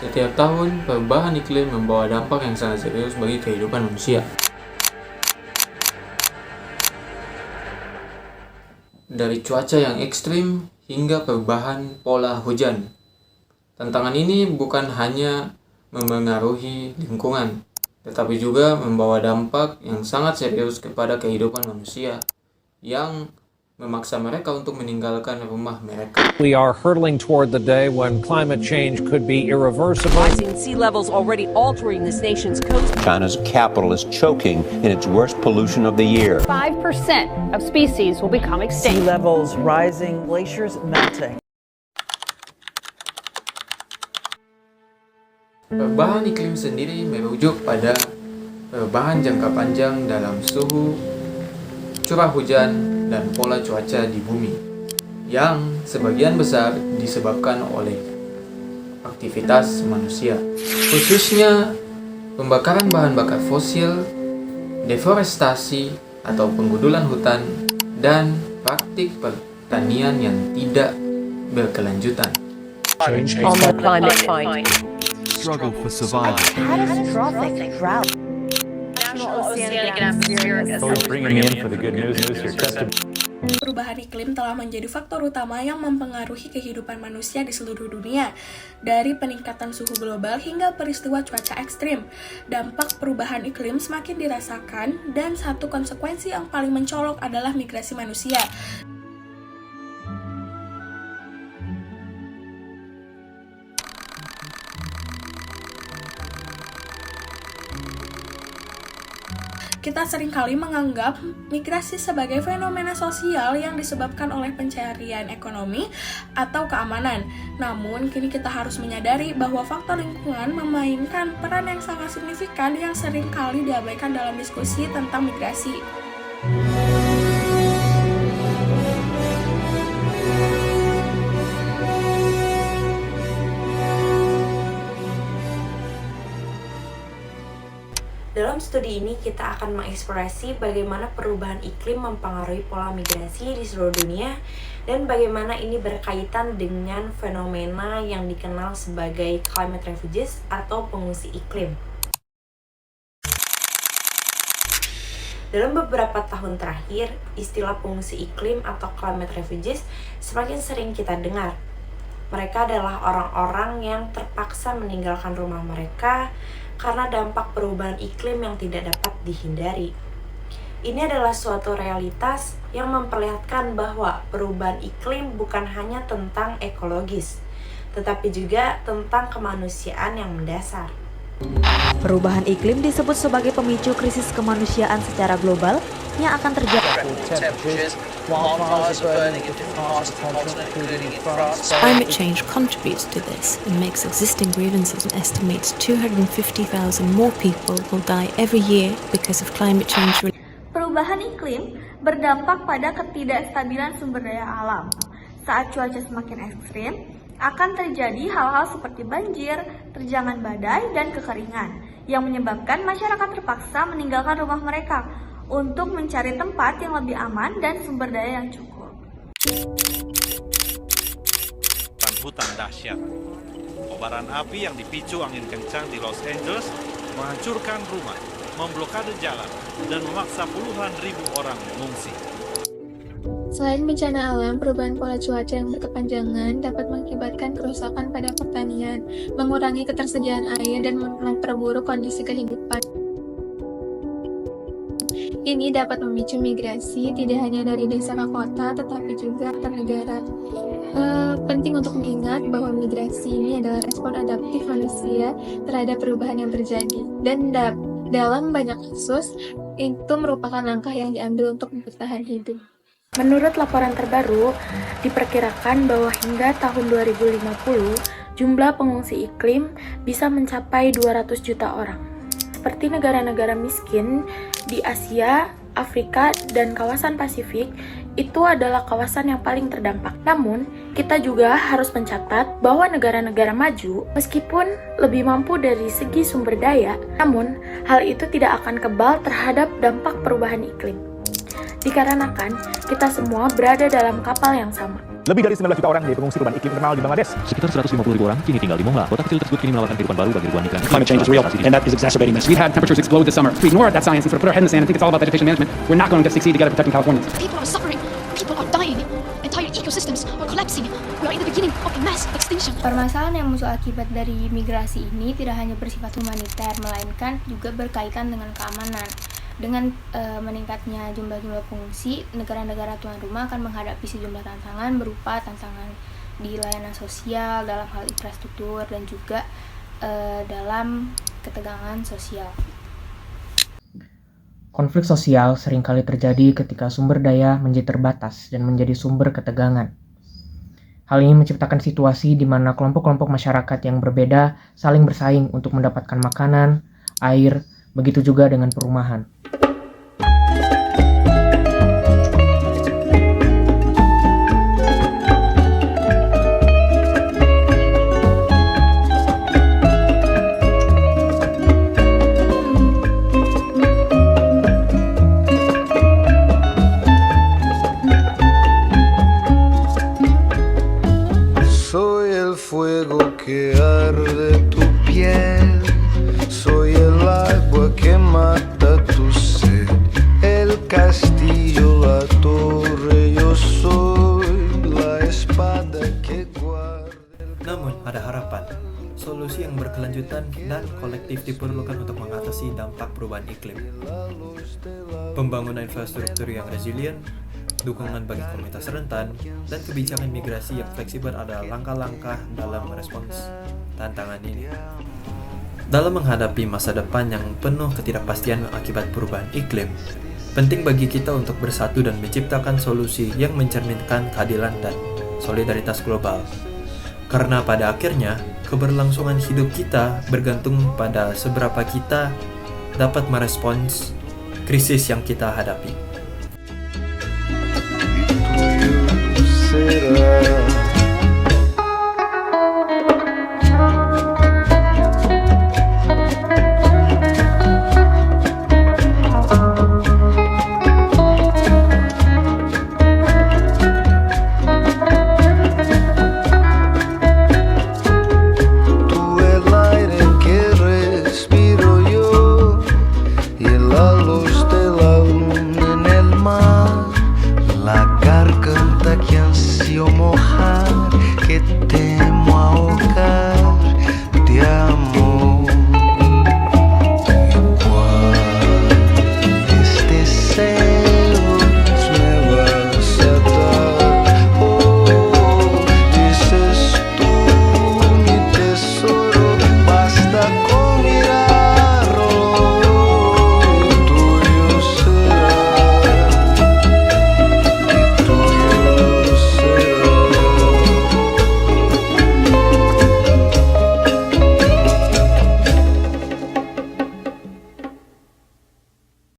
Setiap tahun, perubahan iklim membawa dampak yang sangat serius bagi kehidupan manusia. Dari cuaca yang ekstrim hingga perubahan pola hujan. Tantangan ini bukan hanya memengaruhi lingkungan, tetapi juga membawa dampak yang sangat serius kepada kehidupan manusia yang memaksa mereka untuk meninggalkan rumah mereka. We are hurtling toward the day when climate change could be irreversible. Rising sea levels already altering this nation's coast. China's capital is choking in its worst pollution of the year. 5% of species will become extinct. Sea levels rising, glaciers melting. Perubahan iklim sendiri merujuk pada perubahan jangka panjang dalam suhu, curah hujan, dan pola cuaca di bumi yang sebagian besar disebabkan oleh aktivitas manusia, khususnya pembakaran bahan bakar fosil, deforestasi atau penggundulan hutan, dan praktik pertanian yang tidak berkelanjutan. On the climate fight. Struggle for survival. Catastrophic drought. Perubahan iklim telah menjadi faktor utama yang mempengaruhi kehidupan manusia di seluruh dunia. Dari peningkatan suhu global hingga peristiwa cuaca ekstrim, dampak perubahan iklim semakin dirasakan dan satu konsekuensi yang paling mencolok adalah migrasi manusia. Kita seringkali menganggap migrasi sebagai fenomena sosial yang disebabkan oleh pencarian ekonomi atau keamanan. Namun, kini kita harus menyadari bahwa faktor lingkungan memainkan peran yang sangat signifikan yang seringkali diabaikan dalam diskusi tentang migrasi. Dalam studi ini kita akan mengeksplorasi bagaimana perubahan iklim mempengaruhi pola migrasi di seluruh dunia dan bagaimana ini berkaitan dengan fenomena yang dikenal sebagai climate refugees atau pengungsi iklim. Dalam beberapa tahun terakhir, istilah pengungsi iklim atau climate refugees semakin sering kita dengar. Mereka adalah orang-orang yang terpaksa meninggalkan rumah mereka karena dampak perubahan iklim yang tidak dapat dihindari. Ini adalah suatu realitas yang memperlihatkan bahwa perubahan iklim bukan hanya tentang ekologis, tetapi juga tentang kemanusiaan yang mendasar. Perubahan iklim disebut sebagai pemicu krisis kemanusiaan secara global yang akan terjadi. Climate change contributes to this and makes existing grievances and estimates 250,000 more people will die every year because of climate change. Perubahan iklim berdampak pada ketidakstabilan sumber daya alam. Saat cuaca semakin ekstrim, akan terjadi hal-hal seperti banjir, terjangan badai, dan kekeringan yang menyebabkan masyarakat terpaksa meninggalkan rumah mereka untuk mencari tempat yang lebih aman dan sumber daya yang cukup. Hutan dahsyat. Kobaran api yang dipicu angin kencang di Los Angeles menghancurkan rumah, memblokade jalan, dan memaksa puluhan ribu orang mengungsi. Selain bencana alam, perubahan pola cuaca yang berkepanjangan dapat mengakibatkan kerusakan pada pertanian, mengurangi ketersediaan air, dan memperburuk kondisi kehidupan. Ini dapat memicu migrasi tidak hanya dari desa ke kota, tetapi juga antar negara. Penting untuk mengingat bahwa migrasi ini adalah respon adaptif manusia terhadap perubahan yang terjadi. Dan dalam banyak kasus, itu merupakan langkah yang diambil untuk bertahan hidup. Menurut laporan terbaru, diperkirakan bahwa hingga tahun 2050, jumlah pengungsi iklim bisa mencapai 200 juta orang. Seperti negara-negara miskin di Asia, Afrika, dan kawasan Pasifik, itu adalah kawasan yang paling terdampak. Namun, kita juga harus mencatat bahwa negara-negara maju, meskipun lebih mampu dari segi sumber daya, namun hal itu tidak akan kebal terhadap dampak perubahan iklim. Dikarenakan kita semua berada dalam kapal yang sama. Lebih dari 19 juta orang jadi pengungsi perubahan iklim internal di Bangladesh. Sekitar 150.000 orang kini tinggal di Mongla. Kota kecil tersebut kini menawarkan kehidupan baru bagi ribuan migran. Climate change is real, and that is exacerbating this. We've had temperatures explode this summer. If we ignore that science and sort of put our head in the sand and think it's all about vegetation management, we're not going to succeed together protecting Californians. People are suffering. People are dying. Entire ecosystems are collapsing. We are in the beginning of a mass extinction. Permasalahan yang muncul akibat dari migrasi ini tidak hanya bersifat humaniter, melainkan juga berkaitan dengan keamanan. Dengan meningkatnya jumlah pengungsi, negara-negara tuan rumah akan menghadapi sejumlah tantangan berupa tantangan di layanan sosial, dalam hal infrastruktur, dan juga dalam ketegangan sosial. Konflik sosial seringkali terjadi ketika sumber daya menjadi terbatas dan menjadi sumber ketegangan. Hal ini menciptakan situasi di mana kelompok-kelompok masyarakat yang berbeda saling bersaing untuk mendapatkan makanan, air, begitu juga dengan perumahan. Soy el fuego que arde tu piel, soy el agua que mata tu sed, el castillo, la torre, yo soy la espada que guarda. Namun ada harapan, solusi yang berkelanjutan dan kolektif diperlukan untuk mengatasi dampak perubahan iklim. Pembangunan infrastruktur yang resilient, dukungan bagi komunitas rentan, dan kebijakan migrasi yang fleksibel adalah langkah-langkah dalam merespons tantangan ini. Dalam menghadapi masa depan yang penuh ketidakpastian akibat perubahan iklim, penting bagi kita untuk bersatu dan menciptakan solusi yang mencerminkan keadilan dan solidaritas global. Karena pada akhirnya, keberlangsungan hidup kita bergantung pada seberapa kita dapat merespons krisis yang kita hadapi. Será